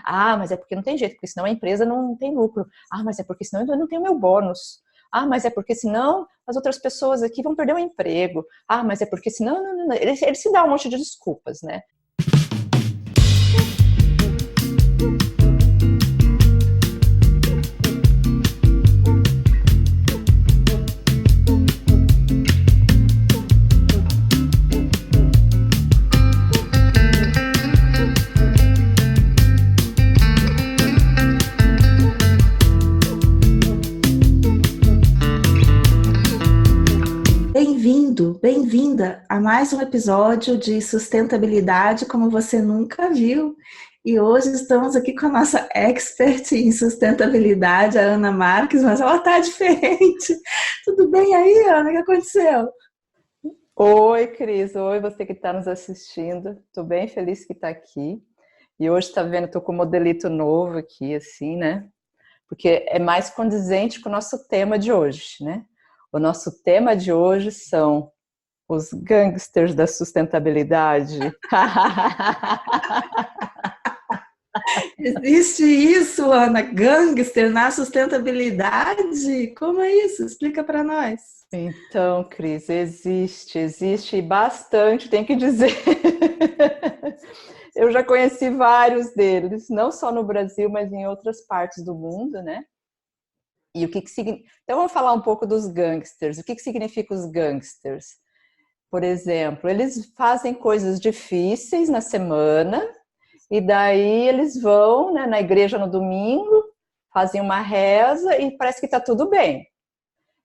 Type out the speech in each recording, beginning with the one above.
Ah, mas é porque não tem jeito, porque senão a empresa não tem lucro. Ah, mas é porque senão eu não tenho meu bônus. Ah, mas é porque senão as outras pessoas aqui vão perder o emprego. Ah, mas é porque senão... Não. Ele se dá um monte de desculpas, né? Bem-vindo, bem-vinda a mais um episódio de sustentabilidade como você nunca viu. E hoje estamos aqui com a nossa expert em sustentabilidade, a Ana Marques, mas ela está diferente. Tudo bem aí, Ana? O que aconteceu? Oi, Cris. Oi, você que está nos assistindo. Estou bem feliz que está aqui. E hoje, está vendo, estou com um modelito novo aqui, assim, né? Porque é mais condizente com o nosso tema de hoje, né? O nosso tema de hoje são os gangsters da sustentabilidade. Existe isso, Ana? Gangster na sustentabilidade? Como é isso? Explica para nós. Então, Cris, existe bastante, tem que dizer. Eu já conheci vários deles, não só no Brasil, mas em outras partes do mundo, né? E o que significa? Então, vamos falar um pouco dos gangsters. O que significa os gangsters? Por exemplo, eles fazem coisas difíceis na semana e daí eles vão, né, na igreja no domingo, fazem uma reza e parece que está tudo bem.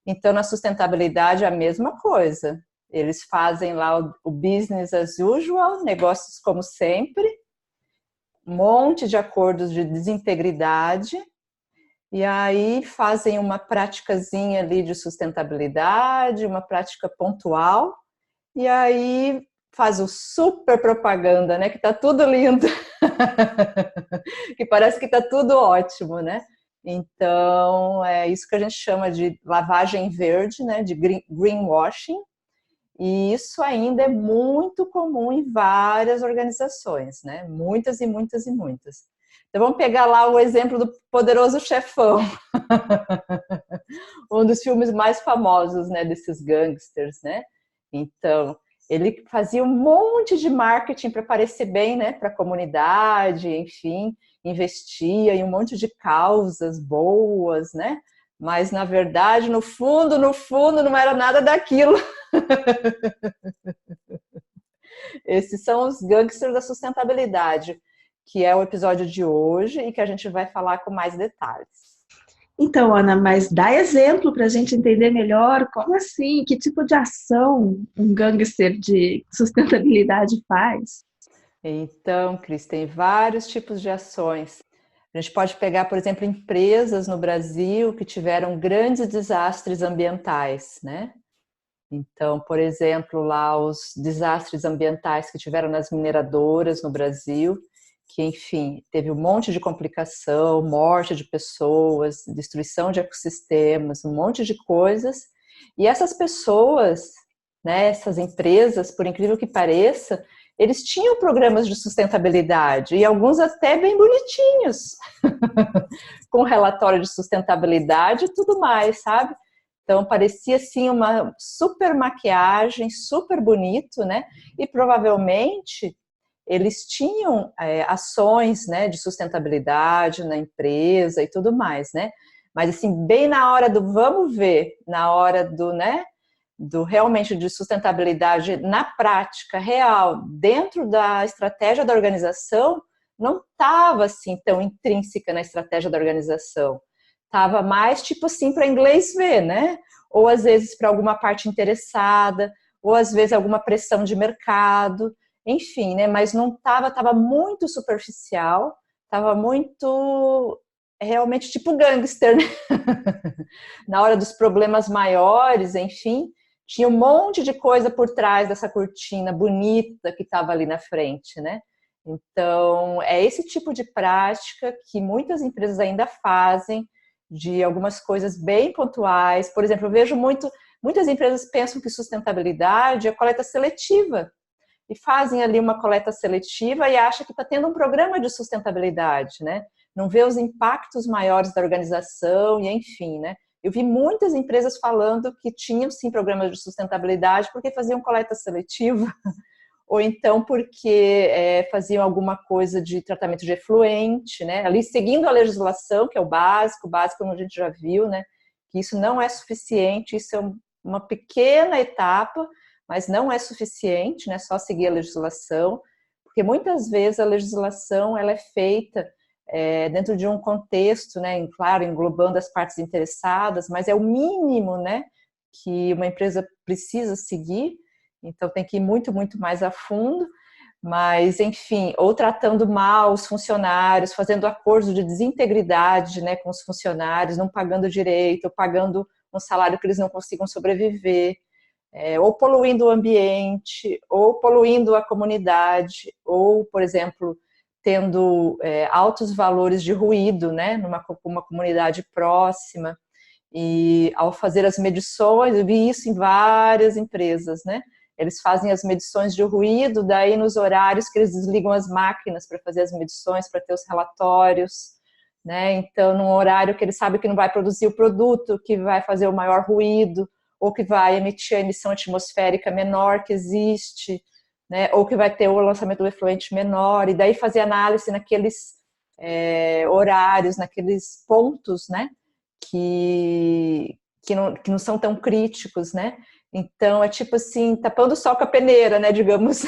Então, na sustentabilidade é a mesma coisa. Eles fazem lá o business as usual, negócios como sempre, um monte de acordos de desintegridade, e aí fazem uma praticazinha ali de sustentabilidade, uma prática pontual, e aí faz o super propaganda, né? Que tá tudo lindo, que parece que tá tudo ótimo, né? Então, é isso que a gente chama de lavagem verde, né? De greenwashing, e isso ainda é muito comum em várias organizações, né? Muitas e muitas e muitas. Então vamos pegar lá o exemplo do Poderoso Chefão, um dos filmes mais famosos, né, desses gangsters, né? Então, ele fazia um monte de marketing para parecer bem, né, para a comunidade, enfim, investia em um monte de causas boas, né? Mas na verdade, no fundo, não era nada daquilo. Esses são os gangsters da sustentabilidade, que é o episódio de hoje e que a gente vai falar com mais detalhes. Então, Ana, mas dá exemplo para a gente entender melhor como assim, que tipo de ação um gangster de sustentabilidade faz? Então, Cris, tem vários tipos de ações. A gente pode pegar, por exemplo, empresas no Brasil que tiveram grandes desastres ambientais, né? Então, por exemplo, lá os desastres ambientais que tiveram nas mineradoras no Brasil, que, enfim, teve um monte de complicação, morte de pessoas, destruição de ecossistemas, um monte de coisas. E essas pessoas, né, essas empresas, por incrível que pareça, eles tinham programas de sustentabilidade, e alguns até bem bonitinhos, com relatório de sustentabilidade e tudo mais, sabe? Então, parecia assim uma super maquiagem, super bonito, né? E provavelmente eles tinham ações, né, de sustentabilidade na empresa e tudo mais, né? Mas assim, bem na hora do vamos ver, na hora do, né, do realmente de sustentabilidade na prática real, dentro da estratégia da organização, não estava assim tão intrínseca na estratégia da organização. Estava mais tipo assim para inglês ver, né? Ou às vezes para alguma parte interessada, ou às vezes alguma pressão de mercado, enfim, né? Mas não estava muito superficial, estava muito realmente tipo gangster, né? Na hora dos problemas maiores, enfim, tinha um monte de coisa por trás dessa cortina bonita que estava ali na frente, né? Então, é esse tipo de prática que muitas empresas ainda fazem, de algumas coisas bem pontuais. Por exemplo, eu vejo muitas empresas pensam que sustentabilidade é coleta seletiva. e fazem ali uma coleta seletiva e acha que está tendo um programa de sustentabilidade, né? Não vê os impactos maiores da organização e enfim, né? Eu vi muitas empresas falando que tinham sim programas de sustentabilidade porque faziam coleta seletiva ou então porque faziam alguma coisa de tratamento de efluente, né? Ali seguindo a legislação, que é o básico como a gente já viu, né? Que isso não é suficiente, isso é uma pequena etapa, mas não é suficiente, né? Só seguir a legislação, porque muitas vezes a legislação ela é feita dentro de um contexto, né? Claro, englobando as partes interessadas, mas é o mínimo, né? Que uma empresa precisa seguir. Então tem que ir muito, muito mais a fundo, mas enfim, ou tratando mal os funcionários, fazendo acordos de desintegridade, né, com os funcionários, não pagando direito, ou pagando um salário que eles não consigam sobreviver, ou poluindo o ambiente, ou poluindo a comunidade, ou, por exemplo, tendo altos valores de ruído, né, numa comunidade próxima. E ao fazer as medições, eu vi isso em várias empresas, né? Eles fazem as medições de ruído, daí nos horários que eles desligam as máquinas para fazer as medições, para ter os relatórios, né? Então, num horário que eles sabem que não vai produzir o produto, que vai fazer o maior ruído, ou que vai emitir a emissão atmosférica menor que existe, né? Ou que vai ter o lançamento do efluente menor, e daí fazer análise naqueles horários, naqueles pontos, né? Que não são tão críticos, né? Então, é tipo assim, tapando o sol com a peneira, né, digamos.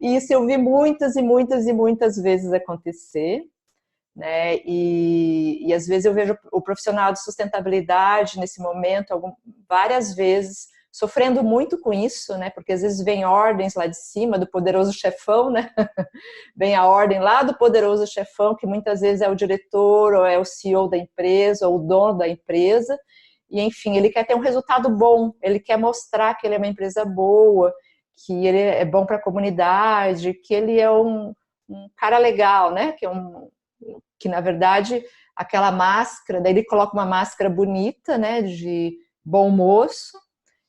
E isso eu vi muitas e muitas e muitas vezes acontecer, né? E às vezes eu vejo o profissional de sustentabilidade nesse momento, várias vezes, sofrendo muito com isso, né? Porque às vezes vem ordens lá de cima do poderoso chefão, né? Vem a ordem lá do poderoso chefão, que muitas vezes é o diretor, ou é o CEO da empresa, ou o dono da empresa, e enfim, ele quer ter um resultado bom, ele quer mostrar que ele é uma empresa boa, que ele é bom para a comunidade, que ele é um cara legal, né? Que na verdade aquela máscara, daí ele coloca uma máscara bonita, né? De bom moço,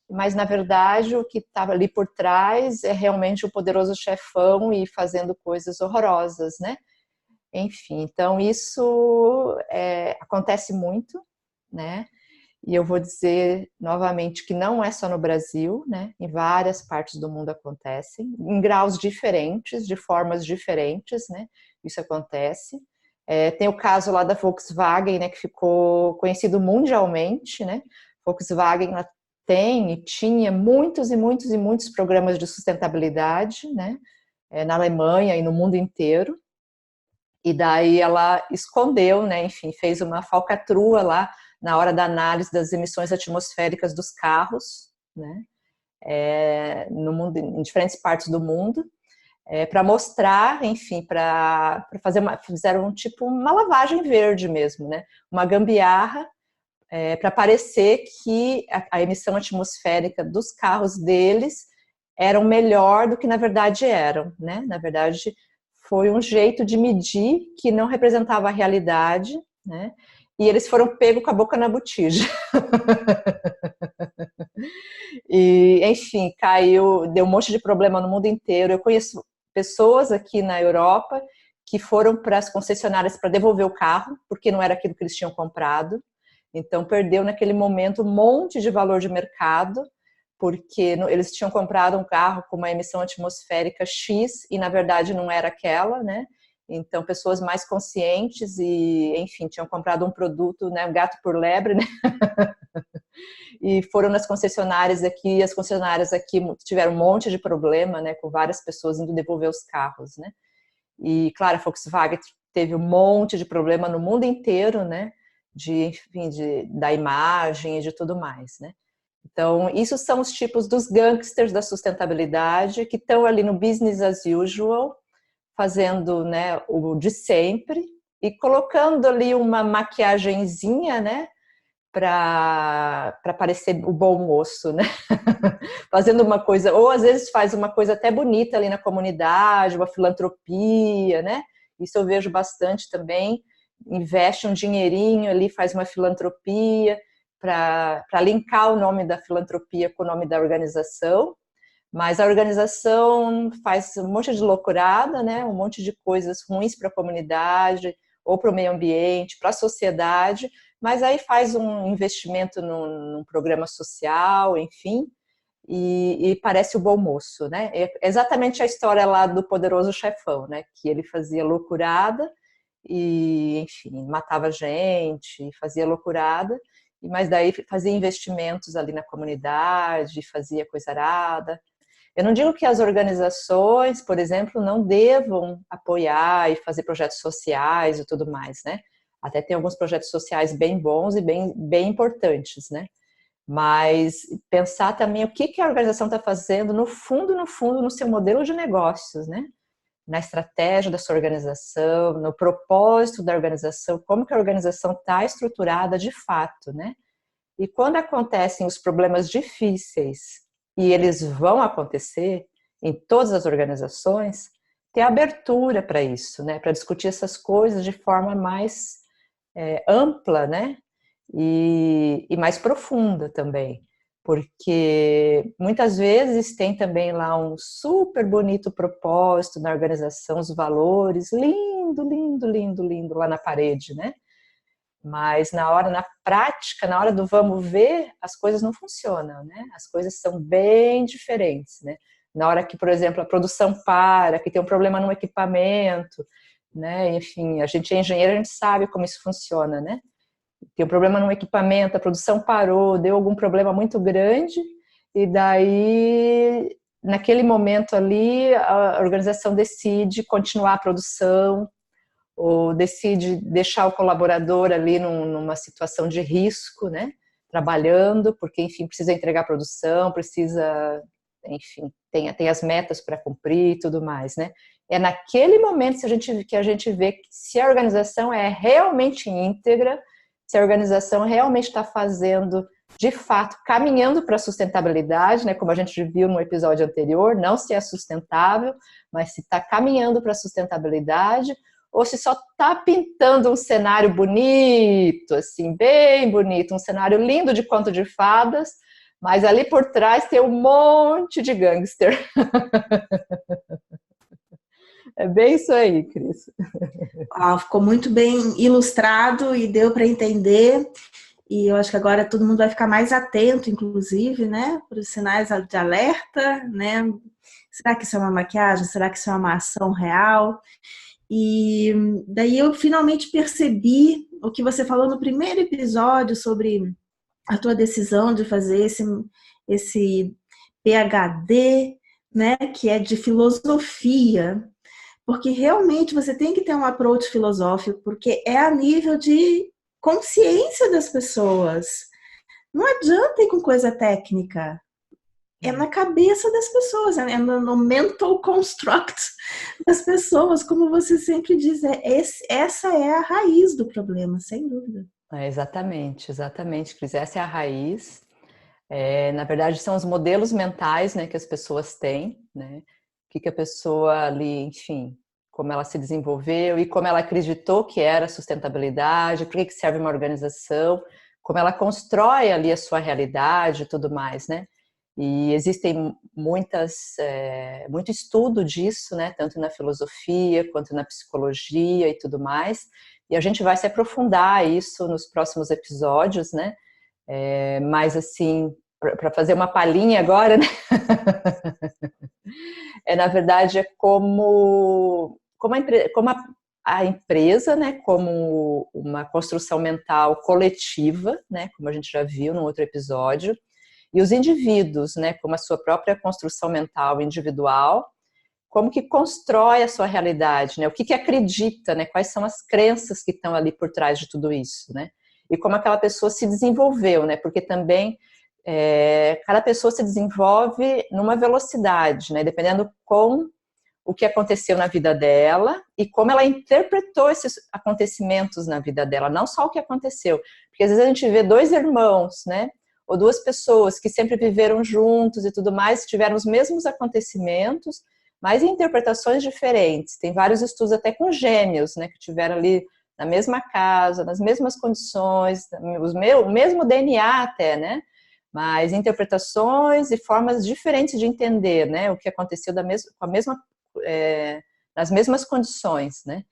mas na verdade o que estava ali por trás é realmente o poderoso chefão e fazendo coisas horrorosas, né? Enfim, então isso acontece muito, né? E eu vou dizer novamente que não é só no Brasil, né? Em várias partes do mundo acontece, em graus diferentes, de formas diferentes, né? Isso acontece. Tem o caso lá da Volkswagen, né? Que ficou conhecido mundialmente, né? Volkswagen tem e tinha muitos e muitos e muitos programas de sustentabilidade, né? Na Alemanha e no mundo inteiro. E daí ela escondeu, né? Enfim, fez uma falcatrua lá na hora da análise das emissões atmosféricas dos carros, né? No mundo, em diferentes partes do mundo, para mostrar, enfim, para fazer fizeram tipo uma lavagem verde mesmo, né? Uma gambiarra para parecer que a emissão atmosférica dos carros deles eram melhor do que na verdade eram, né? Na verdade, foi um jeito de medir que não representava a realidade, né? E eles foram pegos com a boca na botija. E, enfim, deu um monte de problema no mundo inteiro. Eu conheço pessoas aqui na Europa que foram para as concessionárias para devolver o carro, porque não era aquilo que eles tinham comprado. Então, perdeu naquele momento um monte de valor de mercado, porque eles tinham comprado um carro com uma emissão atmosférica X e, na verdade, não era aquela, né? Então, pessoas mais conscientes e, enfim, tinham comprado um produto, né, um gato por lebre, né? E foram nas concessionárias aqui, e as concessionárias aqui tiveram um monte de problema, né, com várias pessoas indo devolver os carros, né? E, claro, a Volkswagen teve um monte de problema no mundo inteiro, né? Enfim, da imagem e de tudo mais, né? Então, isso são os tipos dos gangsters da sustentabilidade que estão ali no business as usual, fazendo, né, o de sempre e colocando ali uma maquiagenzinha, né, para parecer o bom moço, né? Fazendo uma coisa, ou às vezes faz uma coisa até bonita ali na comunidade, uma filantropia, né? Isso eu vejo bastante também. Investe um dinheirinho ali, faz uma filantropia para linkar o nome da filantropia com o nome da organização, mas a organização faz um monte de loucurada, né? Um monte de coisas ruins para a comunidade, ou para o meio ambiente, para a sociedade, mas aí faz um investimento num programa social, enfim, e parece o bom moço, né? É exatamente a história lá do Poderoso Chefão, né? Que ele fazia loucurada e, enfim, matava gente, fazia loucurada, mas daí fazia investimentos ali na comunidade, fazia coisa arada. Eu não digo que as organizações, por exemplo, não devam apoiar e fazer projetos sociais e tudo mais, né? Até tem alguns projetos sociais bem bons e bem importantes, né? Mas pensar também o que a organização está fazendo no fundo, no seu modelo de negócios, né? Na estratégia da sua organização, no propósito da organização, como que a organização está estruturada de fato, né? E quando acontecem os problemas difíceis, e eles vão acontecer em todas as organizações, ter abertura para isso, né? Para discutir essas coisas de forma mais ampla, né? E mais profunda também. Porque muitas vezes tem também lá um super bonito propósito na organização, os valores, lindo, lindo, lindo, lindo lá na parede, né? Mas na prática, na hora do vamos ver, as coisas não funcionam, né? As coisas são bem diferentes, né? Na hora que, por exemplo, a produção para, que tem um problema no equipamento, né? Enfim, a gente é engenheiro, a gente sabe como isso funciona, né? Tem um problema no equipamento, a produção parou, deu algum problema muito grande, e daí, naquele momento ali, a organização decide continuar a produção, ou decide deixar o colaborador ali numa situação de risco, né? Trabalhando, porque, enfim, precisa entregar a produção, precisa, enfim, tem as metas para cumprir e tudo mais, né? É naquele momento que a gente vê que se a organização é realmente íntegra, se a organização realmente está fazendo, de fato, caminhando para a sustentabilidade, né? Como a gente viu no episódio anterior, não se é sustentável, mas se está caminhando para a sustentabilidade, ou se só está pintando um cenário bonito, assim, bem bonito, um cenário lindo de conto de fadas, mas ali por trás tem um monte de gangster. É bem isso aí, Cris. Ficou muito bem ilustrado e deu para entender. E eu acho que agora todo mundo vai ficar mais atento, inclusive, né, para os sinais de alerta, né? Será que isso é uma maquiagem? Será que isso é uma ação real? E daí eu finalmente percebi o que você falou no primeiro episódio sobre a tua decisão de fazer esse PhD, né, que é de filosofia, porque realmente você tem que ter um approach filosófico, porque é a nível de consciência das pessoas. Não adianta ir com coisa técnica. É na cabeça das pessoas, é no mental construct das pessoas, como você sempre diz. Essa é a raiz do problema, sem dúvida. Exatamente, Cris. Essa é a raiz. Na verdade, são os modelos mentais, né, que as pessoas têm, né? O que a pessoa ali, enfim, como ela se desenvolveu e como ela acreditou que era sustentabilidade, por que serve uma organização, como ela constrói ali a sua realidade e tudo mais, né? E existem muito estudo disso, né? Tanto na filosofia quanto na psicologia e tudo mais. E a gente vai se aprofundar isso nos próximos episódios, né? Mas assim, para fazer uma palhinha agora, né? Na verdade, é como a empresa, né? Como uma construção mental coletiva, né? Como a gente já viu no outro episódio. E os indivíduos, né, como a sua própria construção mental individual, como que constrói a sua realidade, né? O que acredita, né? Quais são as crenças que estão ali por trás de tudo isso, né? E como aquela pessoa se desenvolveu, né? Porque também cada pessoa se desenvolve numa velocidade, né? Dependendo com o que aconteceu na vida dela e como ela interpretou esses acontecimentos na vida dela, não só o que aconteceu. Porque às vezes a gente vê dois irmãos, né? Ou duas pessoas que sempre viveram juntos e tudo mais, tiveram os mesmos acontecimentos, mas em interpretações diferentes. Tem vários estudos até com gêmeos, né, que tiveram ali na mesma casa, nas mesmas condições, o mesmo DNA até, né? mas interpretações e formas diferentes de entender, né, o que aconteceu nas mesmas condições, né?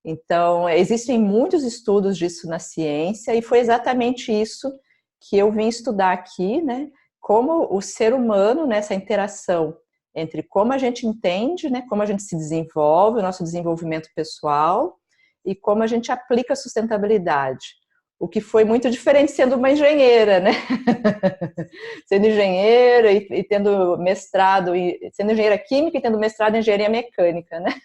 Então, existem muitos estudos disso na ciência e foi exatamente isso que eu vim estudar aqui, né? Como o ser humano, nessa interação entre como a gente entende, né, como a gente se desenvolve, o nosso desenvolvimento pessoal e como a gente aplica a sustentabilidade. O que foi muito diferente sendo uma engenheira, né? Sendo engenheira e tendo mestrado, sendo engenheira química e tendo mestrado em engenharia mecânica, né?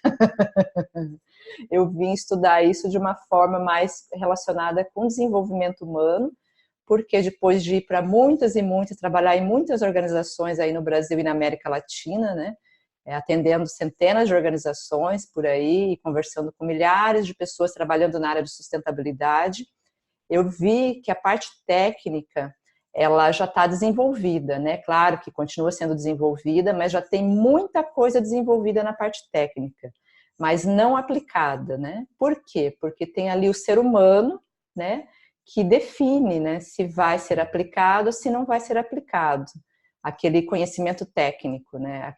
Eu vim estudar isso de uma forma mais relacionada com o desenvolvimento humano, porque depois de ir para muitas e muitas, trabalhar em muitas organizações aí no Brasil e na América Latina, né? Atendendo centenas de organizações por aí, conversando com milhares de pessoas trabalhando na área de sustentabilidade, eu vi que a parte técnica, ela já está desenvolvida, né? Claro que continua sendo desenvolvida, mas já tem muita coisa desenvolvida na parte técnica, mas não aplicada, né? Por quê? Porque tem ali o ser humano, né? Que define, né? Se vai ser aplicado ou se não vai ser aplicado. Aquele conhecimento técnico, né?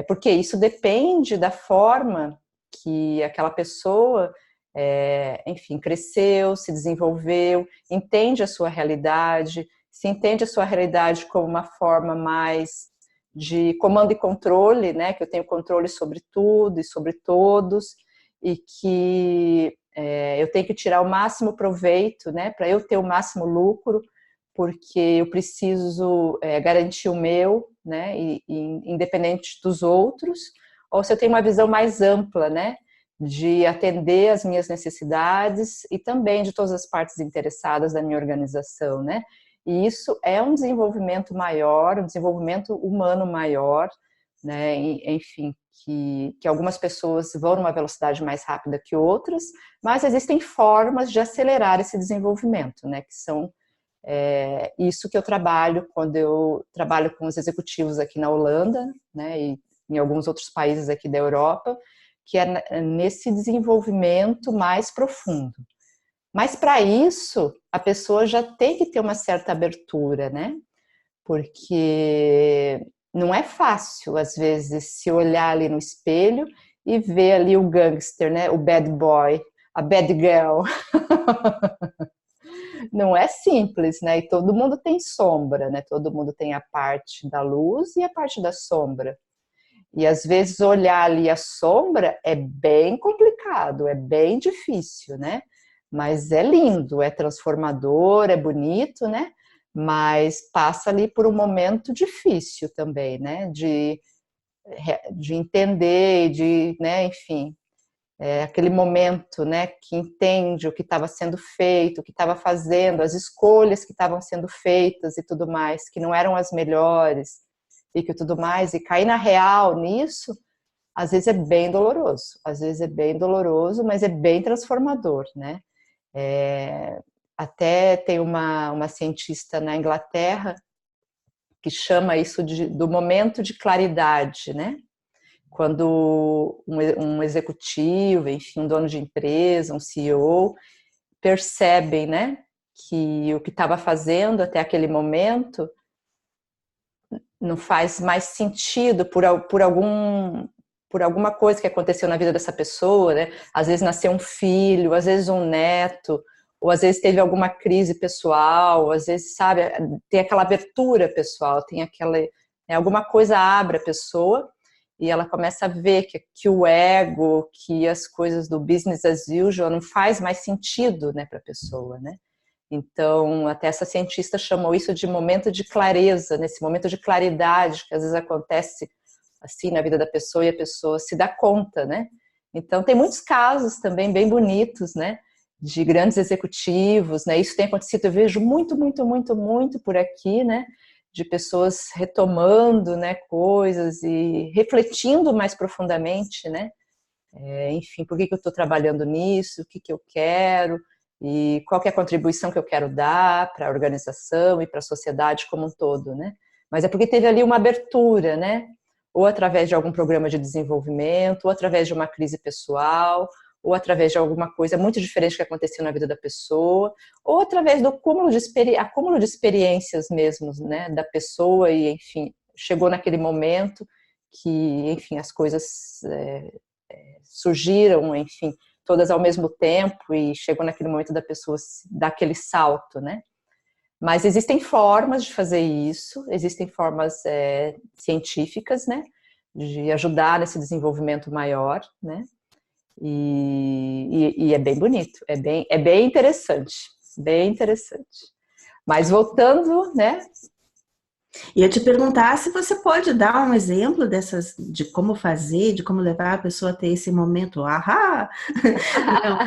Porque isso depende da forma que aquela pessoa enfim, cresceu, se desenvolveu, entende a sua realidade, se entende a sua realidade como uma forma mais de comando e controle, né, que eu tenho controle sobre tudo e sobre todos, e que eu tenho que tirar o máximo proveito, né, para eu ter o máximo lucro, porque eu preciso garantir o meu, né, e independente dos outros, ou se eu tenho uma visão mais ampla, né, de atender as minhas necessidades e também de todas as partes interessadas da minha organização, né? E isso é um desenvolvimento maior, um desenvolvimento humano maior, né? Enfim, que algumas pessoas vão numa velocidade mais rápida que outras, mas existem formas de acelerar esse desenvolvimento, né? Que são isso que eu trabalho quando eu trabalho com os executivos aqui na Holanda, né? E em alguns outros países aqui da Europa, que é nesse desenvolvimento mais profundo. Mas para isso, a pessoa já tem que ter uma certa abertura, né? Porque não é fácil, às vezes, se olhar ali no espelho e ver ali o gangster, né? O bad boy, a bad girl. Não é simples, né? E todo mundo tem sombra, né? Todo mundo tem a parte da luz e a parte da sombra. E às vezes olhar ali a sombra é bem complicado, é bem difícil, né? Mas é lindo, é transformador, é bonito, né? Mas passa ali por um momento difícil também, né? De entender, né? Enfim, aquele momento, né? Que entende o que estava sendo feito, o que estava fazendo, as escolhas que estavam sendo feitas e tudo mais, que não eram as melhores e que tudo mais, e cair na real nisso, às vezes é bem doloroso, mas é bem transformador, né? Até tem uma cientista na Inglaterra que chama isso do momento de claridade, né? Quando um executivo, enfim, um dono de empresa, um CEO, percebem, né, que o que estava fazendo até aquele momento não faz mais sentido por alguma coisa que aconteceu na vida dessa pessoa, né? Às vezes nasceu um filho, às vezes um neto, ou às vezes teve alguma crise pessoal, às vezes, sabe, tem aquela abertura pessoal, tem alguma coisa abre a pessoa e ela começa a ver que o ego, que as coisas do business as usual não faz mais sentido, né, para a pessoa, né? Então, até essa cientista chamou isso de momento de clareza, nesse momento de claridade que às vezes acontece assim na vida da pessoa e a pessoa se dá conta, né? Então, tem muitos casos também bem bonitos, né? De grandes executivos, né? Isso tem acontecido, eu vejo muito, muito, muito, muito por aqui, né? De pessoas retomando, né, coisas e refletindo mais profundamente, né? Enfim, por que eu estou trabalhando nisso, o que eu quero, e qual que é a contribuição que eu quero dar para a organização e para a sociedade como um todo, né? Mas é porque teve ali uma abertura, né? Ou através de algum programa de desenvolvimento, ou através de uma crise pessoal, ou através de alguma coisa muito diferente que aconteceu na vida da pessoa, ou através do acúmulo de experiências mesmo, né, da pessoa e, enfim, chegou naquele momento que, enfim, as coisas surgiram, enfim, todas ao mesmo tempo e chegou naquele momento da pessoa dar aquele salto, né? Mas existem formas de fazer isso, existem formas científicas, né, de ajudar nesse desenvolvimento maior, né? E é bem bonito, é bem interessante, bem interessante. Mas voltando, né? E eu te perguntar se você pode dar um exemplo de como fazer, de como levar a pessoa a ter esse momento, ahá! Não.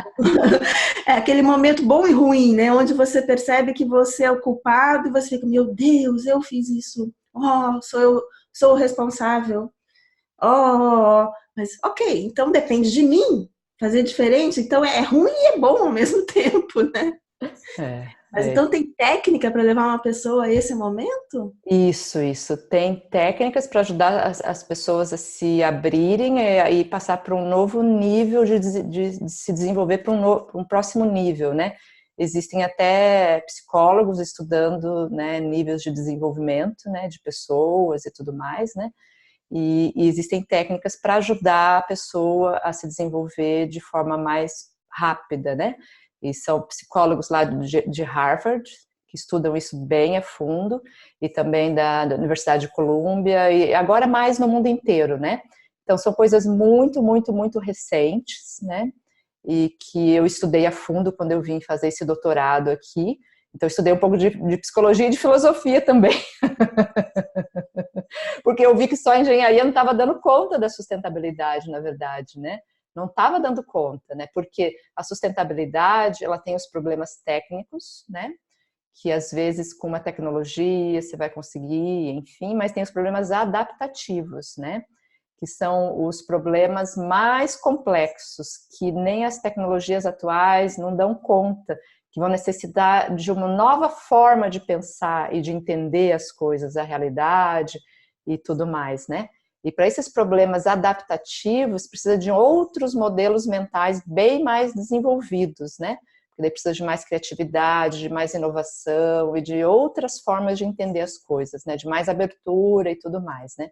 É aquele momento bom e ruim, né? Onde você percebe que você é o culpado e você fica, meu Deus, eu fiz isso. Oh, sou o responsável. Oh, mas ok, então depende de mim fazer diferente. Então é ruim e é bom ao mesmo tempo, né? Mas então tem técnica para levar uma pessoa a esse momento? Isso. Tem técnicas para ajudar as pessoas a se abrirem e passar para um novo nível de se desenvolver para um próximo nível, né? Existem até psicólogos estudando, né, níveis de desenvolvimento, né, de pessoas e tudo mais, né? E existem técnicas para ajudar a pessoa a se desenvolver de forma mais rápida, né? E são psicólogos lá de Harvard, que estudam isso bem a fundo, e também da Universidade de Colômbia, e agora mais no mundo inteiro, né? Então são coisas muito recentes, né? E que eu estudei a fundo quando eu vim fazer esse doutorado aqui. Então eu estudei um pouco de psicologia e de filosofia também. Porque eu vi que só a engenharia não estava dando conta da sustentabilidade, na verdade, né? Não estava dando conta, né? Porque a sustentabilidade, ela tem os problemas técnicos, né? Que às vezes com uma tecnologia você vai conseguir, enfim, mas tem os problemas adaptativos, né? Que são os problemas mais complexos, que nem as tecnologias atuais não dão conta, que vão necessitar de uma nova forma de pensar e de entender as coisas, a realidade e tudo mais, né? E para esses problemas adaptativos, precisa de outros modelos mentais bem mais desenvolvidos, né? Porque daí precisa de mais criatividade, de mais inovação e de outras formas de entender as coisas, né? De mais abertura e tudo mais, né?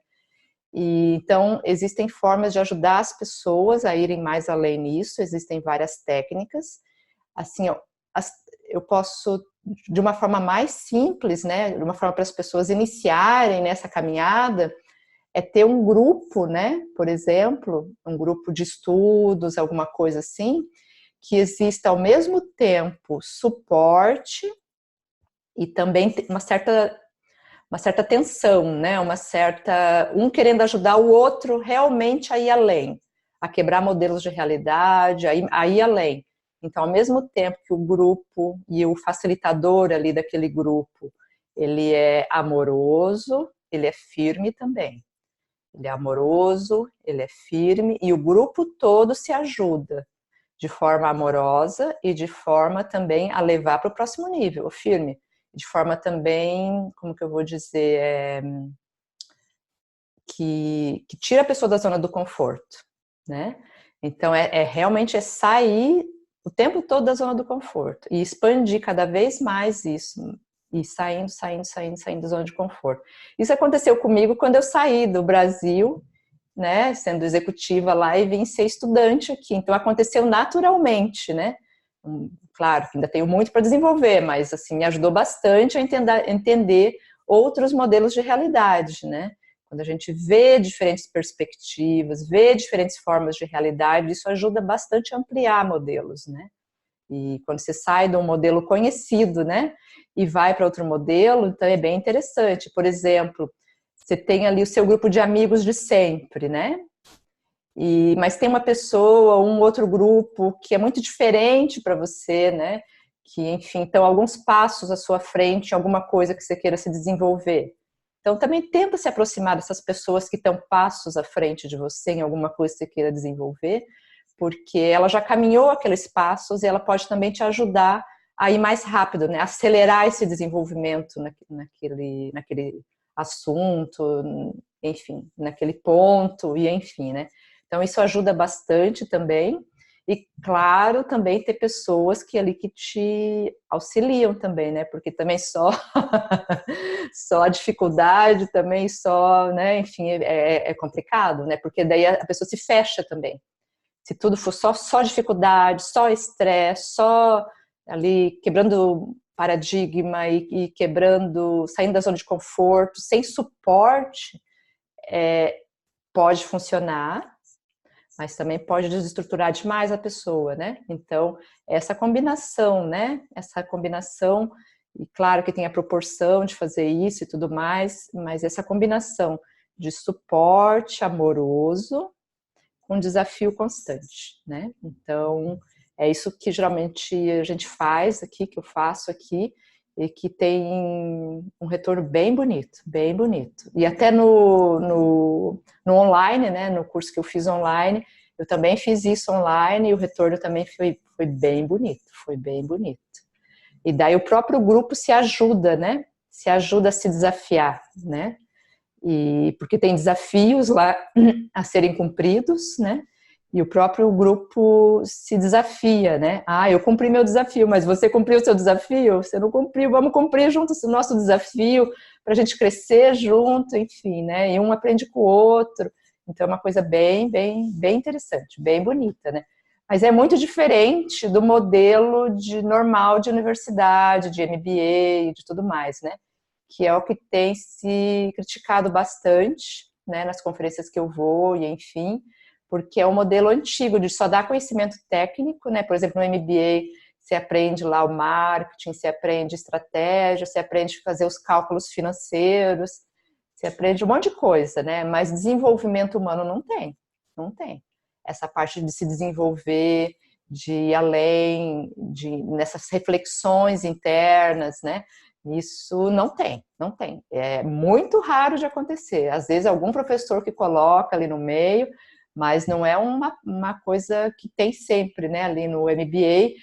E, então, existem formas de ajudar as pessoas a irem mais além nisso, existem várias técnicas. Assim, eu posso, de uma forma mais simples, né, de uma forma para as pessoas iniciarem nessa caminhada, é ter um grupo, né, por exemplo, um grupo de estudos, alguma coisa assim, que exista ao mesmo tempo suporte e também uma certa tensão, né? Um querendo ajudar o outro realmente a ir além, a quebrar modelos de realidade, a ir além. Então, ao mesmo tempo que o grupo e o facilitador ali daquele grupo, ele é amoroso, ele é firme também. Ele é amoroso, ele é firme e o grupo todo se ajuda de forma amorosa e de forma também a levar para o próximo nível, o firme. De forma também, como que eu vou dizer, que tira a pessoa da zona do conforto, né? Então, realmente sair o tempo todo da zona do conforto e expandir cada vez mais isso, e saindo da zona de conforto. Isso aconteceu comigo quando eu saí do Brasil, né, sendo executiva lá e vim ser estudante aqui. Então aconteceu naturalmente, né? Claro que ainda tenho muito para desenvolver, mas assim me ajudou bastante a entender outros modelos de realidade, né? Quando a gente vê diferentes perspectivas, vê diferentes formas de realidade, isso ajuda bastante a ampliar modelos, né? E quando você sai de um modelo conhecido, né, e vai para outro modelo, então é bem interessante. Por exemplo, você tem ali o seu grupo de amigos de sempre, né? Mas tem uma pessoa, um outro grupo que é muito diferente para você, né? Que, enfim, estão alguns passos à sua frente, alguma coisa que você queira se desenvolver. Então, também tenta se aproximar dessas pessoas que estão passos à frente de você em alguma coisa que você queira desenvolver, porque ela já caminhou aqueles passos e ela pode também te ajudar a ir mais rápido, né? Acelerar esse desenvolvimento naquele assunto, enfim, naquele ponto, e enfim, né? Então, isso ajuda bastante também. E, claro, também ter pessoas que ali que te auxiliam também, né? Porque também só, só a dificuldade também, só, né? Enfim, é complicado, né? Porque daí a pessoa se fecha também. Se tudo for só dificuldade, só estresse, só ali quebrando paradigma e quebrando, saindo da zona de conforto, sem suporte, pode funcionar, mas também pode desestruturar demais a pessoa, né? Então, essa combinação, né? Essa combinação, e claro que tem a proporção de fazer isso e tudo mais, mas essa combinação de suporte amoroso com desafio constante, né? Então, é isso que geralmente a gente faz aqui, que eu faço aqui, e que tem um retorno bem bonito, bem bonito. E até no online, né, no curso que eu fiz online, eu também fiz isso online e o retorno também foi bem bonito, foi bem bonito. E daí o próprio grupo se ajuda, né? Se ajuda a se desafiar, né? E porque tem desafios lá a serem cumpridos, né? E o próprio grupo se desafia, né? Ah, eu cumpri meu desafio, mas você cumpriu o seu desafio? Você não cumpriu, vamos cumprir juntos o nosso desafio para a gente crescer junto, enfim, né? E um aprende com o outro. Então é uma coisa bem interessante, bem bonita, né? Mas é muito diferente do modelo normal de universidade, de MBA, de tudo mais, né? Que é o que tem se criticado bastante, né, nas conferências que eu vou, e enfim, porque é um modelo antigo de só dar conhecimento técnico, né? Por exemplo, no MBA você aprende lá o marketing, você aprende estratégia, você aprende a fazer os cálculos financeiros, você aprende um monte de coisa, né? Mas desenvolvimento humano não tem, não tem. Essa parte de se desenvolver, de ir além, nessas reflexões internas, né? Isso não tem, não tem. É muito raro de acontecer. Às vezes algum professor que coloca ali no meio, mas não é uma coisa que tem sempre, né, ali no MBA,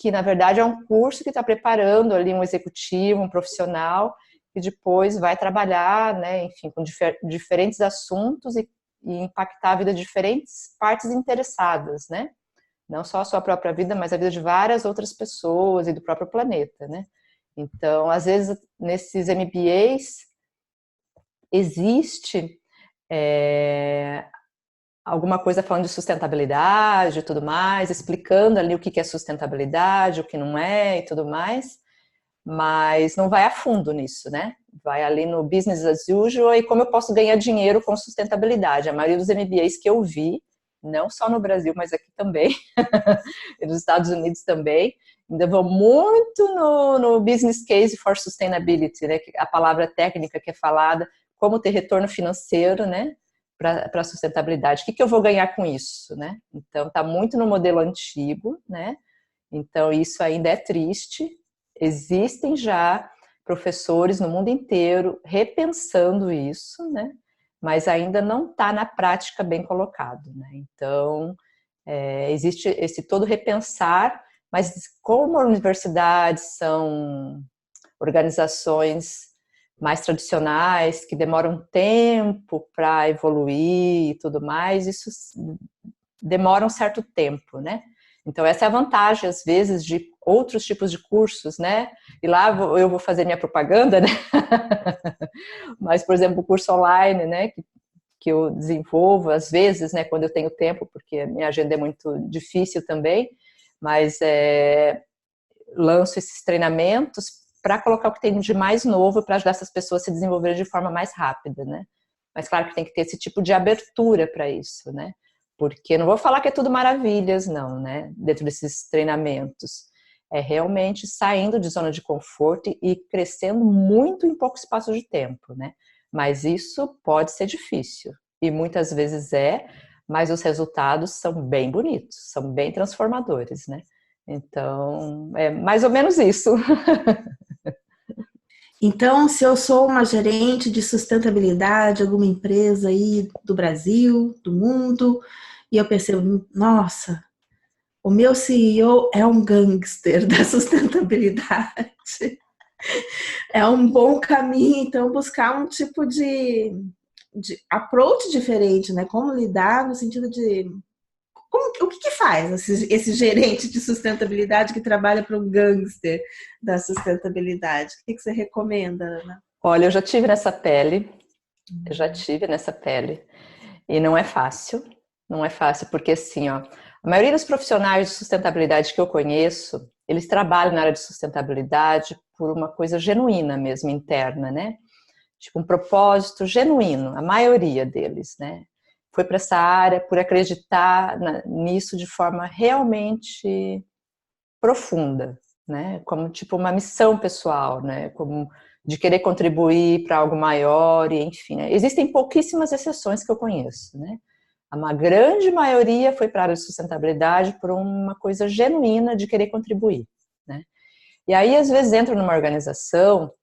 que na verdade é um curso que está preparando ali um executivo, um profissional, que depois vai trabalhar, né, enfim, com diferentes assuntos e impactar a vida de diferentes partes interessadas, né? Não só a sua própria vida, mas a vida de várias outras pessoas e do próprio planeta, né? Então, às vezes, nesses MBAs, existe alguma coisa falando de sustentabilidade e tudo mais, explicando ali o que é sustentabilidade, o que não é e tudo mais, mas não vai a fundo nisso, né? Vai ali no business as usual e como eu posso ganhar dinheiro com sustentabilidade. A maioria dos MBAs que eu vi, não só no Brasil, mas aqui também, e nos Estados Unidos também, ainda vão muito no business case for sustainability, né? A palavra técnica que é falada, como ter retorno financeiro, né? Para a sustentabilidade. O que eu vou ganhar com isso, né? Então, está muito no modelo antigo, né? Então, isso ainda é triste. Existem já professores no mundo inteiro repensando isso, né? Mas ainda não está na prática bem colocado, né? Então, existe esse todo repensar, mas como universidades são organizações mais tradicionais, que demoram tempo para evoluir e tudo mais, isso demora um certo tempo, né? Então, essa é a vantagem, às vezes, de outros tipos de cursos, né? E lá eu vou fazer minha propaganda, né? Mas, por exemplo, o curso online, né? Que eu desenvolvo, às vezes, né? Quando eu tenho tempo, porque a minha agenda é muito difícil também, mas lanço esses treinamentos para colocar o que tem de mais novo para ajudar essas pessoas a se desenvolverem de forma mais rápida, né? Mas claro que tem que ter esse tipo de abertura para isso, né? Porque não vou falar que é tudo maravilhas, não, né? Dentro desses treinamentos. É realmente saindo de zona de conforto e crescendo muito em pouco espaço de tempo, né? Mas isso pode ser difícil. E muitas vezes mas os resultados são bem bonitos, são bem transformadores, né? Então, é mais ou menos isso. Então, se eu sou uma gerente de sustentabilidade, alguma empresa aí do Brasil, do mundo, e eu percebo, nossa, o meu CEO é um gangster da sustentabilidade. É um bom caminho, então, buscar um tipo de approach diferente, né? Como lidar no sentido de o que faz esse gerente de sustentabilidade que trabalha para o gangster da sustentabilidade? O que você recomenda, Ana? Olha, eu já tive nessa pele, e não é fácil, porque assim, ó, a maioria dos profissionais de sustentabilidade que eu conheço, eles trabalham na área de sustentabilidade por uma coisa genuína mesmo, interna, né? Tipo, um propósito genuíno, a maioria deles, né? Foi para essa área por acreditar nisso de forma realmente profunda, né? Como tipo uma missão pessoal, né? Como de querer contribuir para algo maior, e enfim. Né? Existem pouquíssimas exceções que eu conheço, né? Uma grande maioria foi para a área de sustentabilidade por uma coisa genuína de querer contribuir, né? E aí, às vezes, entra numa organização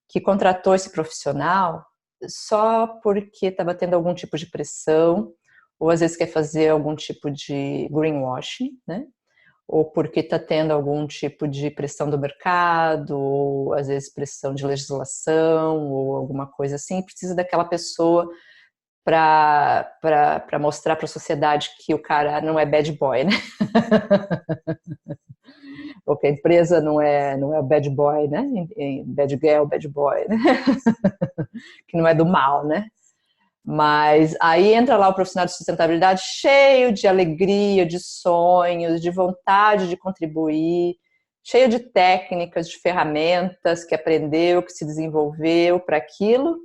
que contratou esse profissional só porque estava tendo algum tipo de pressão, ou às vezes quer fazer algum tipo de greenwashing, né? Ou porque está tendo algum tipo de pressão do mercado, ou às vezes pressão de legislação, ou alguma coisa assim, precisa daquela pessoa para mostrar para a sociedade que o cara não é bad boy, né? Ou que a empresa não é bad boy, né? Bad girl, bad boy, né? Que não é do mal, né? Mas aí entra lá o profissional de sustentabilidade cheio de alegria, de sonhos, de vontade de contribuir, cheio de técnicas, de ferramentas que aprendeu, que se desenvolveu para aquilo,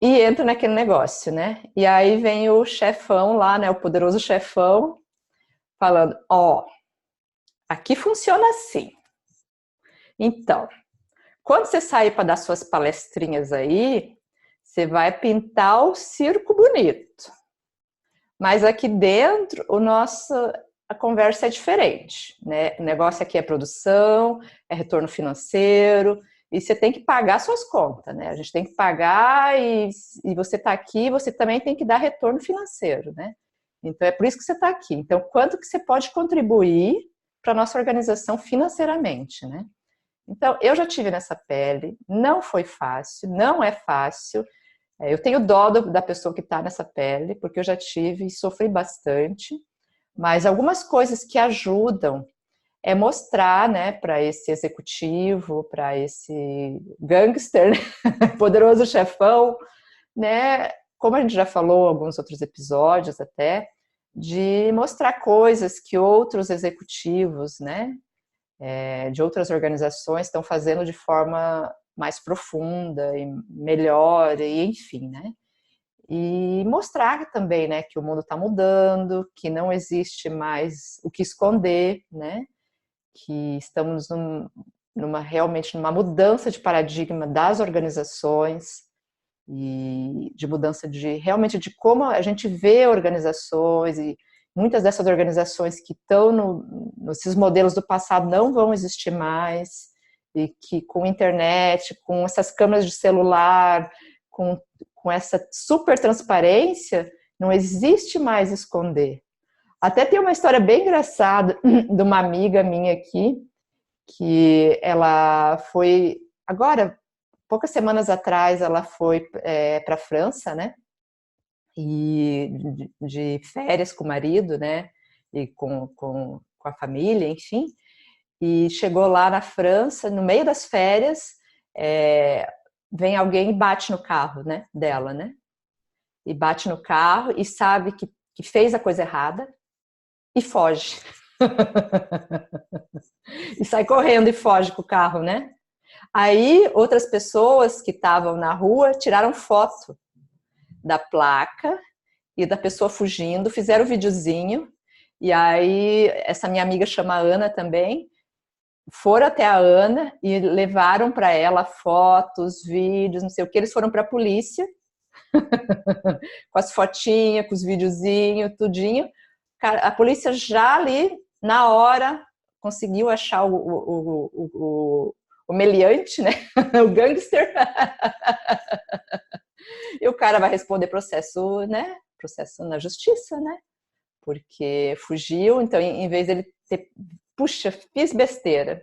e entra naquele negócio, né? E aí vem o chefão lá, né? O poderoso chefão, falando: ó, aqui funciona assim. Então, quando você sair para dar suas palestrinhas aí, você vai pintar o circo bonito. Mas aqui dentro, a conversa é diferente, né? O negócio aqui é produção, é retorno financeiro, e você tem que pagar suas contas, né? A gente tem que pagar e você está aqui, você também tem que dar retorno financeiro, né? Então, é por isso que você está aqui. Então, quanto que você pode contribuir para a nossa organização financeiramente, né? Então, eu já tive nessa pele, não foi fácil, não é fácil. Eu tenho dó da pessoa que está nessa pele, porque eu já tive e sofri bastante, mas algumas coisas que ajudam é mostrar, né, para esse executivo, para esse gangster, né, poderoso chefão, né, como a gente já falou em alguns outros episódios até, de mostrar coisas que outros executivos, né, de outras organizações estão fazendo de forma mais profunda e melhor, e enfim, né? E mostrar também, né, que o mundo está mudando, que não existe mais o que esconder, né? Que estamos realmente numa mudança de paradigma das organizações e de mudança realmente de como a gente vê organizações, e muitas dessas organizações que estão nesses modelos do passado não vão existir mais, e que com a internet, com essas câmeras de celular, com essa super transparência, não existe mais esconder. Até tem uma história bem engraçada de uma amiga minha aqui, que ela foi, agora, poucas semanas atrás, ela foi para a França, né? E de férias com o marido, né? E com a família, enfim. E chegou lá na França, no meio das férias, vem alguém e bate no carro, né? Dela, né? E bate no carro e sabe que fez a coisa errada e foge. E sai correndo e foge com o carro, né? Aí outras pessoas que estavam na rua tiraram foto da placa e da pessoa fugindo, fizeram um videozinho, e aí essa minha amiga chama Ana também, foram até a Ana e levaram para ela fotos, vídeos, não sei o que, eles foram para a polícia, com as fotinhas, com os videozinhos, tudinho, a polícia já ali, na hora, conseguiu achar o meliante, né? O gangster. E o cara vai responder processo, né? Processo na justiça, né? Porque fugiu, então em vez dele ter, puxa, fiz besteira,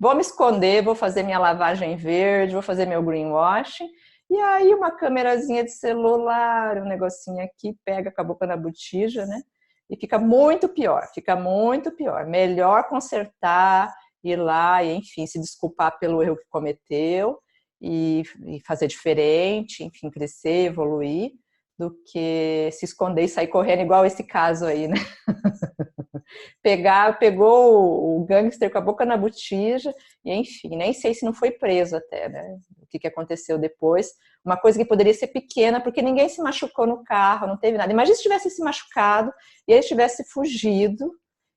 vou me esconder, vou fazer minha lavagem verde, vou fazer meu greenwashing, E aí uma câmerazinha de celular, um negocinho aqui, pega com a boca na botija, né? E fica muito pior, fica muito pior. Melhor consertar, ir lá e, enfim, se desculpar pelo erro que cometeu e fazer diferente, enfim, crescer, evoluir, do que se esconder e sair correndo igual esse caso aí, né? Pegou o gangster com a boca na botija e, enfim, nem sei se não foi preso até, né? O que aconteceu depois. Uma coisa que poderia ser pequena, porque ninguém se machucou no carro, não teve nada. Imagina se tivesse se machucado e ele tivesse fugido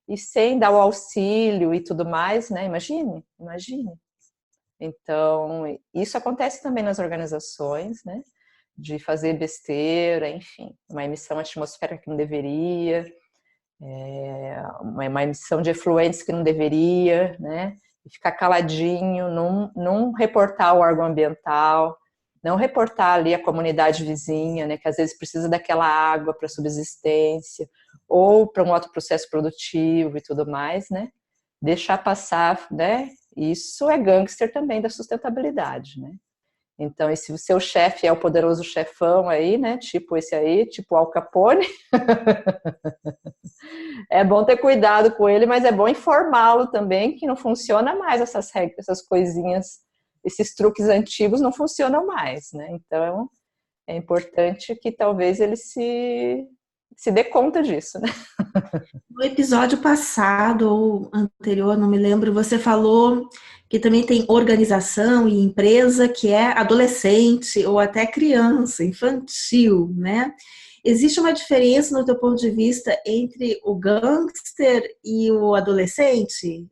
e sem dar o auxílio e tudo mais, né? Imagine. Então, isso acontece também nas organizações, né? De fazer besteira, enfim, uma emissão atmosférica que não deveria, uma emissão de efluentes que não deveria, né? E ficar caladinho, não reportar o órgão ambiental, não reportar ali a comunidade vizinha, né? Que às vezes precisa daquela água para subsistência ou para um outro processo produtivo e tudo mais, né? Deixar passar, né? Isso é gangster também da sustentabilidade, né? Então, e se o seu chefe é o poderoso chefão aí, né? Tipo esse aí, tipo Al Capone, é bom ter cuidado com ele, mas é bom informá-lo também que não funciona mais essas regras, essas coisinhas, esses truques antigos não funcionam mais, né? Então, é importante que talvez ele se dê conta disso, né? No episódio passado ou anterior, não me lembro, você falou que também tem organização e empresa que é adolescente ou até criança, infantil, né? Existe uma diferença no teu ponto de vista entre o gangster e o adolescente?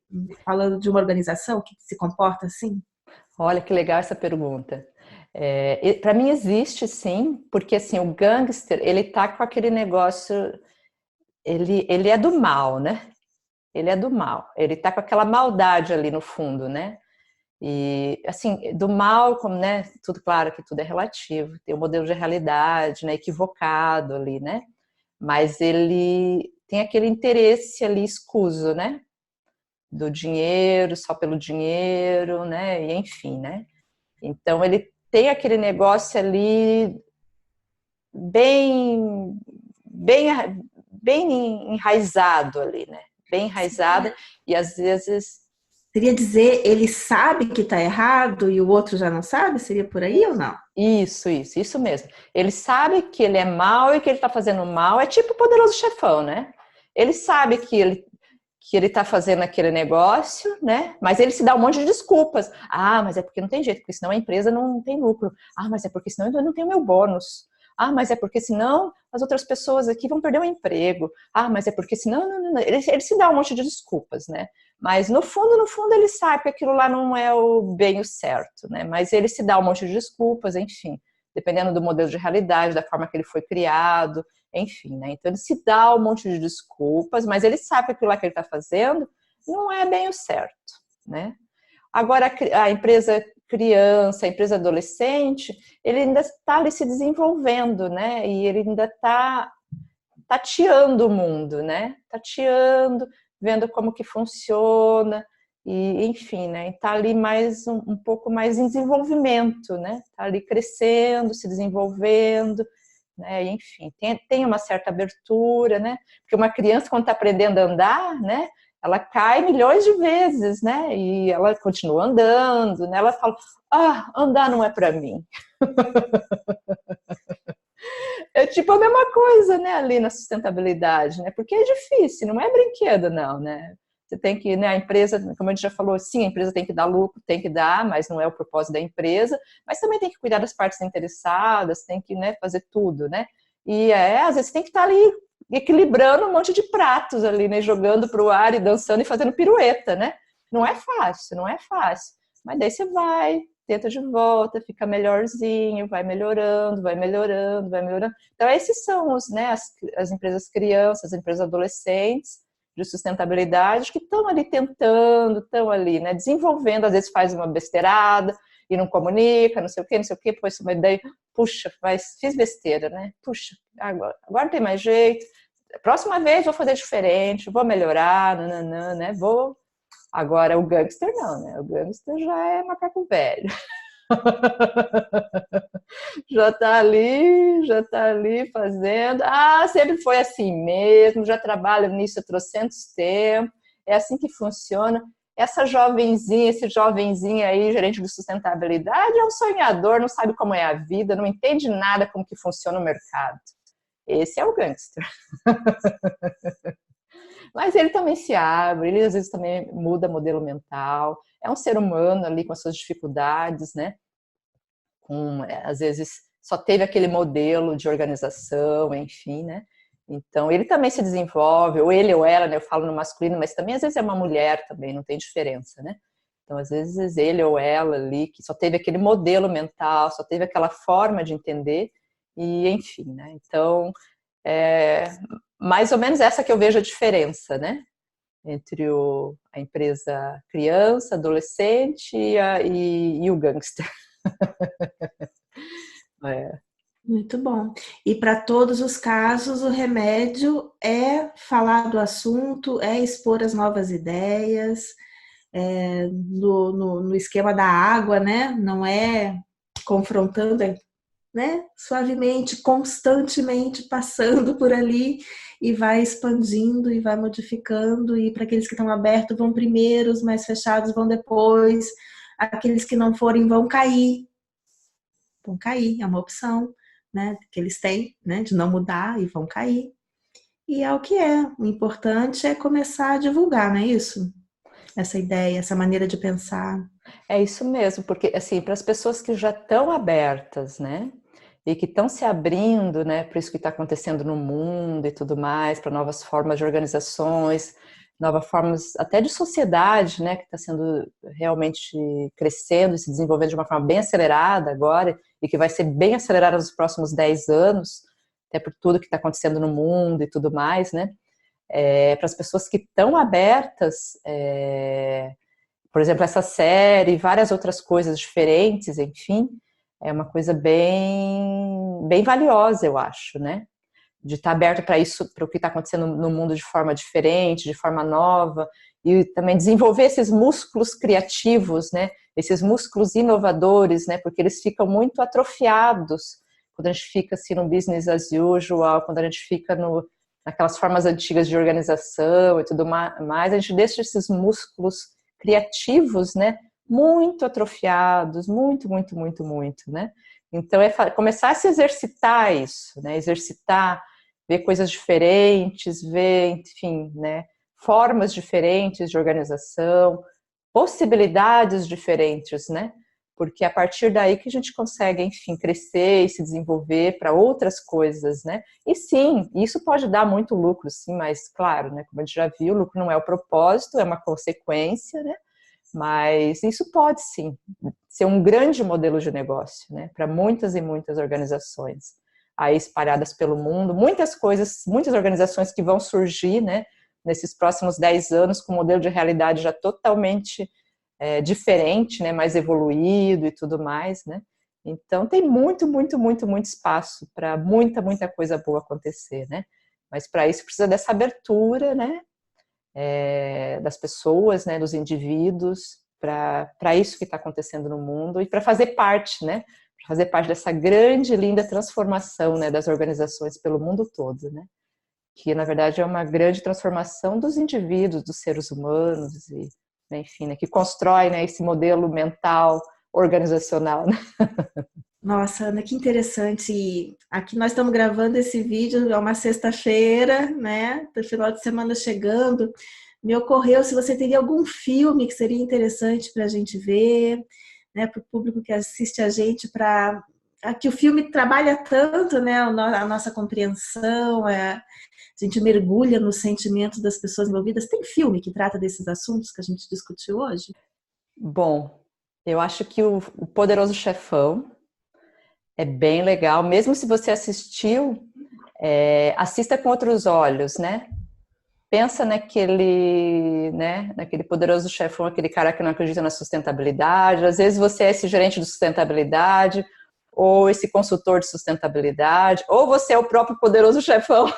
Falando de uma organização que se comporta assim? Olha que legal essa pergunta. Para mim existe sim, porque assim, o gangster, ele tá com aquele negócio, ele é do mal, né? Ele é do mal, ele tá com aquela maldade ali no fundo, né? E assim, do mal, como, né, tudo claro que tudo é relativo, tem um modelo de realidade, né, equivocado ali, né? Mas ele tem aquele interesse ali escuso, né? Do dinheiro, só pelo dinheiro, né? E enfim, né? Então ele tem aquele negócio ali bem, bem, bem enraizado ali, né? Bem enraizado e às vezes Seria dizer, ele sabe que está errado e o outro já não sabe? Seria por aí ou não? isso mesmo. Ele sabe que ele é mal e que ele está fazendo mal. É tipo o poderoso chefão, né? Ele sabe que ele está fazendo aquele negócio, né? Mas ele se dá um monte de desculpas. Ah, mas é porque não tem jeito, porque senão a empresa não tem lucro. Ah, mas é porque senão eu não tenho meu bônus. Ah, mas é porque senão as outras pessoas aqui vão perder o emprego. Ah, mas é porque senão... Não. Ele se dá um monte de desculpas, né? Mas no fundo, ele sabe que aquilo lá não é o bem o certo, né? Mas ele se dá um monte de desculpas, enfim. Dependendo do modelo de realidade, da forma que ele foi criado, enfim, né? Então ele se dá um monte de desculpas, mas ele sabe que aquilo lá que ele está fazendo não é bem o certo, né? Agora a empresa criança, a empresa adolescente, ele ainda está ali se desenvolvendo, né? E ele ainda está tateando o mundo, né? Tateando, vendo como que funciona e enfim, né? Está ali mais um pouco mais em desenvolvimento, né? Está ali crescendo, se desenvolvendo, né? Enfim, tem uma certa abertura, né? Porque uma criança quando está aprendendo a andar, né? Ela cai milhões de vezes, né? E ela continua andando, né? Ela fala, andar não é para mim. É tipo a mesma coisa, né, ali na sustentabilidade, né? Porque é difícil, não é brinquedo, não, né? Você tem que, né, a empresa, como a gente já falou, sim, a empresa tem que dar lucro, tem que dar, mas não é o propósito da empresa, mas também tem que cuidar das partes interessadas, tem que, né, fazer tudo, né? E às vezes tem que estar ali equilibrando um monte de pratos ali, né, jogando para o ar e dançando e fazendo pirueta, né? Não é fácil, não é fácil. Mas daí você vai, tenta de volta, fica melhorzinho, vai melhorando, vai melhorando, vai melhorando. Então, esses são né, as empresas crianças, as empresas adolescentes de sustentabilidade que estão ali tentando, estão ali, né, desenvolvendo, às vezes faz uma besteirada e não comunica, não sei o quê, depois uma ideia, puxa, mas fiz besteira, né? Puxa, agora não tem mais jeito. Próxima vez vou fazer diferente, vou melhorar, né? Agora o gangster não, né? O gangster já é macaco velho. Já tá ali fazendo. Ah, sempre foi assim mesmo, já trabalho nisso há trocentos tempos, é assim que funciona. Essa jovenzinha, esse jovenzinho aí, gerente de sustentabilidade, é um sonhador, não sabe como é a vida, não entende nada como que funciona o mercado. Esse é o gangster. Mas ele também se abre, ele às vezes também muda modelo mental, é um ser humano ali com as suas dificuldades, né? Às vezes só teve aquele modelo de organização, enfim, né? Então ele também se desenvolve, ou ele ou ela, né? Eu falo no masculino, mas também às vezes é uma mulher também, não tem diferença, né? Então às vezes ele ou ela ali que só teve aquele modelo mental, só teve aquela forma de entender e enfim, né? Então é mais ou menos essa que eu vejo a diferença, né? Entre a empresa criança, adolescente e o gangster. É. Muito bom. E para todos os casos, o remédio é falar do assunto, é expor as novas ideias, no esquema da água, né? Não é confrontando, né? Suavemente, constantemente passando por ali e vai expandindo e vai modificando. E para aqueles que estão abertos vão primeiro, os mais fechados vão depois, aqueles que não forem vão cair, é uma opção, né, que eles têm, né, de não mudar e vão cair. E é o que é. O importante é começar a divulgar, não é isso? Essa ideia, essa maneira de pensar. É isso mesmo, porque assim, para as pessoas que já estão abertas, né? E que estão se abrindo, né, para isso que está acontecendo no mundo e tudo mais, para novas formas de organizações, novas formas até de sociedade, né, que está sendo realmente crescendo e se desenvolvendo de uma forma bem acelerada agora e que vai ser bem acelerada nos próximos 10 anos, até por tudo que está acontecendo no mundo e tudo mais, né? Para as pessoas que estão abertas, por exemplo, essa série, várias outras coisas diferentes, enfim, é uma coisa bem valiosa, eu acho, né? De estar aberto para isso, para o que está acontecendo no mundo de forma diferente, de forma nova, e também desenvolver esses músculos criativos, né? Esses músculos inovadores, né? Porque eles ficam muito atrofiados quando a gente fica assim no business as usual, quando a gente fica naquelas formas antigas de organização e tudo mais, a gente deixa esses músculos criativos, né? Muito atrofiados, muito, né? Então é começar a se exercitar isso, né? Exercitar, ver coisas diferentes, ver, enfim, né? Formas diferentes de organização, possibilidades diferentes, né? Porque é a partir daí que a gente consegue, enfim, crescer e se desenvolver para outras coisas, né? E sim, isso pode dar muito lucro, sim, mas claro, né? Como a gente já viu, o lucro não é o propósito, é uma consequência, né? Mas isso pode sim ser um grande modelo de negócio, né? Para muitas e muitas organizações aí espalhadas pelo mundo, muitas coisas, muitas organizações que vão surgir, né? Nesses próximos 10 anos com um modelo de realidade já totalmente diferente, né, mais evoluído e tudo mais, né? Então tem muito espaço para muita coisa boa acontecer, né? Mas para isso precisa dessa abertura, né? Das pessoas, né? Dos indivíduos, para isso que está acontecendo no mundo e para fazer parte, né? Para fazer parte dessa grande, linda transformação, né? Das organizações pelo mundo todo, né? Que na verdade é uma grande transformação dos indivíduos, dos seres humanos e, né, enfim, né, que constrói, né, esse modelo mental organizacional. Né? Nossa, Ana, que interessante. E aqui nós estamos gravando esse vídeo, é uma sexta-feira, né? Do final de semana chegando. Me ocorreu se você teria algum filme que seria interessante para a gente ver, né? Para o público que assiste a gente, para que o filme trabalha tanto, né? A nossa compreensão, a gente mergulha nos sentimentos das pessoas envolvidas. Tem filme que trata desses assuntos que a gente discutiu hoje? Bom, eu acho que o Poderoso Chefão é bem legal, mesmo se você assistiu, assista com outros olhos, né? Pensa naquele poderoso chefão, aquele cara que não acredita na sustentabilidade. Às vezes você é esse gerente de sustentabilidade, ou esse consultor de sustentabilidade, ou você é o próprio poderoso chefão.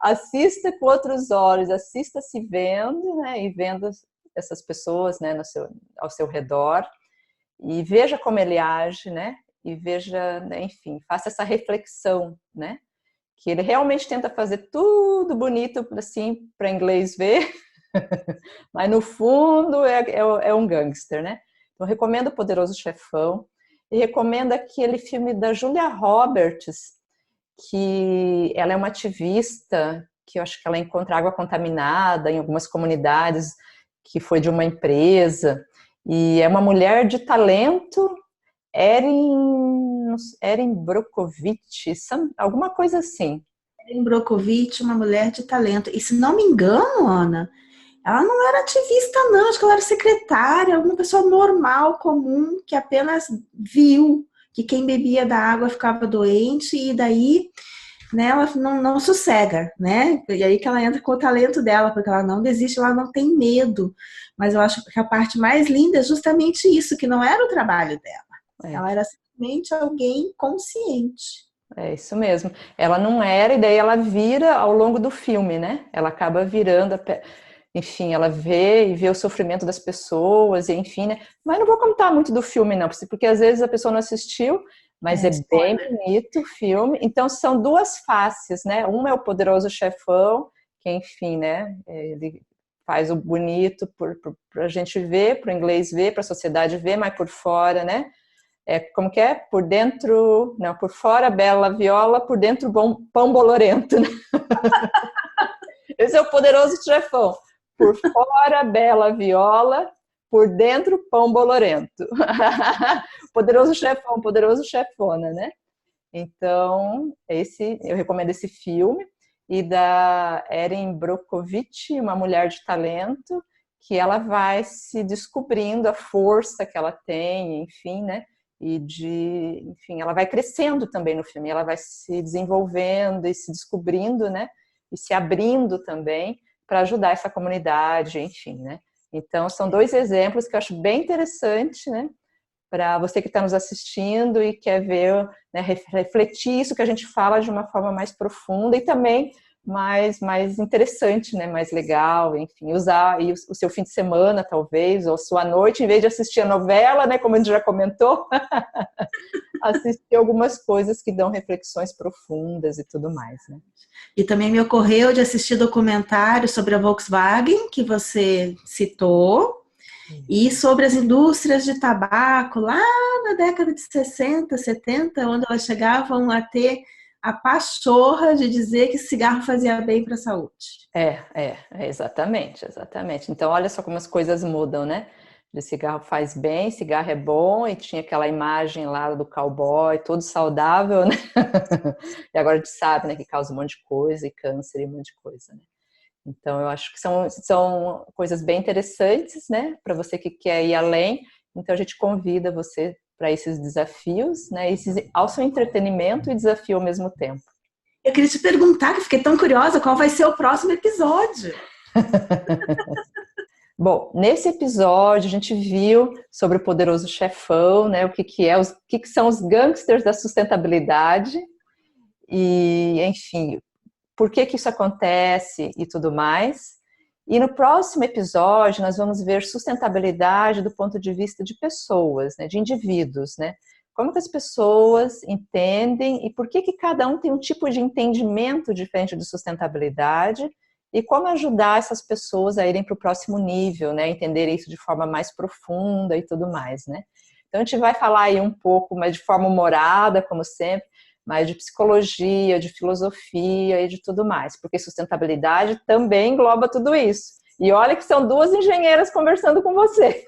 Assista com outros olhos, assista se vendo, né, e vendo essas pessoas, né, ao seu redor e veja como ele age, né? E veja, né, enfim, faça essa reflexão, né? Que ele realmente tenta fazer tudo bonito assim para inglês ver, mas no fundo é um gangster, né? Então recomendo O Poderoso Chefão e recomendo aquele filme da Julia Roberts, que ela é uma ativista, que eu acho que ela encontra água contaminada em algumas comunidades, que foi de uma empresa, e é uma mulher de talento, Erin Brockovich, alguma coisa assim. Erin Brockovich, uma mulher de talento. E se não me engano, Ana, ela não era ativista, não. Acho que ela era secretária, uma pessoa normal, comum, que apenas viu que quem bebia da água ficava doente e daí, né, ela não sossega, né? E aí que ela entra com o talento dela, porque ela não desiste, ela não tem medo. Mas eu acho que a parte mais linda é justamente isso, que não era o trabalho dela. Ela era simplesmente alguém consciente. É isso mesmo. Ela não era, e daí ela vira ao longo do filme, né? Ela acaba virando, enfim, ela vê e vê o sofrimento das pessoas, e enfim, né? Mas não vou contar muito do filme, não, porque às vezes a pessoa não assistiu, mas é bem bonito o filme. Então são duas faces, né? Uma é o Poderoso Chefão, que enfim, né? Ele faz o bonito para a gente ver, para o inglês ver, para a sociedade ver, mas por fora, né? Como que é? Por dentro, não, por fora bela viola, por dentro pão bolorento, né? Esse é o Poderoso Chefão. Por fora bela viola, por dentro pão bolorento. Poderoso Chefão, Poderoso Chefona, né? Então, eu recomendo esse filme, e da Erin Brockovich, uma mulher de talento, que ela vai se descobrindo a força que ela tem, enfim, né? Enfim, ela vai crescendo também no filme, ela vai se desenvolvendo e se descobrindo, né? E se abrindo também para ajudar essa comunidade, enfim, né? Então, são dois exemplos que eu acho bem interessante, né? Para você que está nos assistindo e quer ver, né, refletir isso que a gente fala de uma forma mais profunda e também mais interessante, né, mais legal, enfim, usar aí o seu fim de semana, talvez, ou sua noite, em vez de assistir a novela, né, como a gente já comentou, assistir algumas coisas que dão reflexões profundas e tudo mais, né. E também me ocorreu de assistir documentário sobre a Volkswagen, que você citou, e sobre as indústrias de tabaco, lá na década de 60, 70, onde elas chegavam a ter a pachorra de dizer que cigarro fazia bem para a saúde. Exatamente. Então, olha só como as coisas mudam, né? De cigarro faz bem, cigarro é bom, e tinha aquela imagem lá do cowboy, todo saudável, né? E agora a gente sabe, né, que causa um monte de coisa, e câncer e um monte de coisa, né? Então, eu acho que são coisas bem interessantes, né? Para você que quer ir além. Então, a gente convida você para esses desafios, né? Ao seu entretenimento e desafio ao mesmo tempo. Eu queria te perguntar, que fiquei tão curiosa, qual vai ser o próximo episódio? Bom, nesse episódio a gente viu sobre o Poderoso Chefão, né? O que são os gangsters da sustentabilidade e, enfim, por que isso acontece e tudo mais. E no próximo episódio nós vamos ver sustentabilidade do ponto de vista de pessoas, né, de indivíduos, né? Como que as pessoas entendem e por que cada um tem um tipo de entendimento diferente de sustentabilidade e como ajudar essas pessoas a irem para o próximo nível, né? Entender isso de forma mais profunda e tudo mais, né? Então a gente vai falar aí um pouco, mas de forma humorada, como sempre, mas de psicologia, de filosofia e de tudo mais, porque sustentabilidade também engloba tudo isso. E olha que são duas engenheiras conversando com você.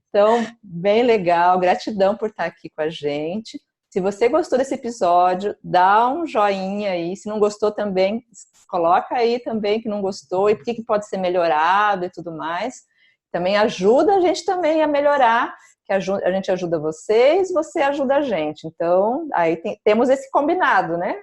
Então, bem legal, gratidão por estar aqui com a gente. Se você gostou desse episódio, dá um joinha aí. Se não gostou também, coloca aí também que não gostou e por que pode ser melhorado e tudo mais. Também ajuda a gente também a melhorar, que a gente ajuda vocês, você ajuda a gente. Então, aí temos esse combinado, né?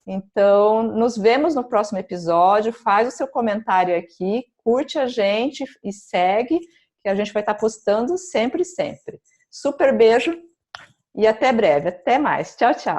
Então, nos vemos no próximo episódio. Faz o seu comentário aqui, curte a gente e segue, que a gente vai estar postando sempre, sempre. Super beijo e até breve. Até mais. Tchau, tchau.